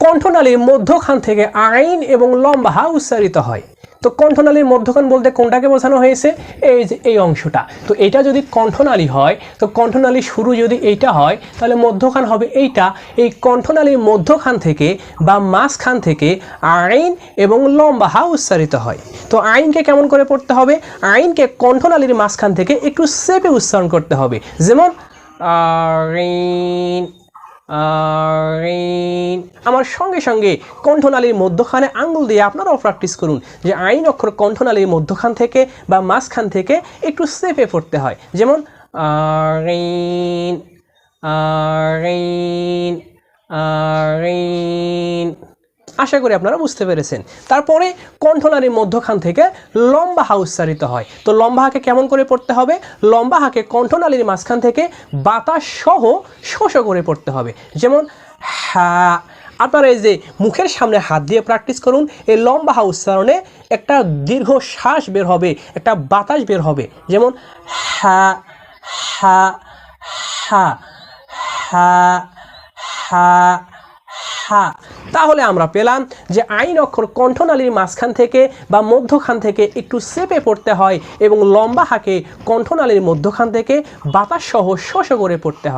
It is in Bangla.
কণ্ঠনালীর মধ্যখান থেকে আইন এবং লম্বা হা উচ্চারিত হয়। তো কণ্ঠনালীর মধ্যখান বলতে কোনটাকে বোঝানো হয়েছে? এই যে এই অংশটা। তো এটা যদি কণ্ঠনালী হয়, তো কণ্ঠনালীর শুরু যদি এইটা হয়, তাহলে মধ্যখান হবে এইটা। এই কণ্ঠনালীর মধ্যখান থেকে বা মাঝখান থেকে আইন এবং লম্বা হা উচ্চারিত হয়। তো আইনকে কেমন করে পড়তে হবে? আইনকে কণ্ঠনালীর মাঝখান থেকে একটু চেপে উচ্চারণ করতে হবে। যেমন আইন, আমার সঙ্গে সঙ্গে কণ্ঠনালীর মধ্যখানে আঙ্গুল দিয়ে আপনারাও প্র্যাকটিস করুন যে আইন অক্ষর কণ্ঠনালীর মধ্যখান থেকে বা মাঝখান থেকে একটু চেপে পড়তে হয়। যেমন আইন, আইন, আইন। আশা করি আপনারা বুঝতে পেরেছেন। তারপরে কণ্ঠনালীর মধ্যখান থেকে লম্বা হা উচ্চারিত হয়। তো লম্বা হাকে কেমন করে পড়তে হবে? লম্বা হাকে কণ্ঠনালীর মাঝখান থেকে বাতাস সহ শোষ করে পড়তে হবে। যেমন হা। আপনারা এই যে মুখের সামনে হাত দিয়ে প্র্যাকটিস করুন। এই লম্বা হা উচ্চারণে একটা দীর্ঘ শ্বাস বের হবে, একটা বাতাস বের হবে। যেমন হা, হা, হা, হা, হা, হা। তাহলে আমরা পেলাম যে আইন অক্ষর কণ্ঠনালীর মাঝখান থেকে বা মধ্যখান থেকে একটু চেপে পড়তে হয় এবং লম্বা হাকে কণ্ঠনালীর মধ্যখান থেকে বাতাস সহ শোষ করে পড়তে হয়।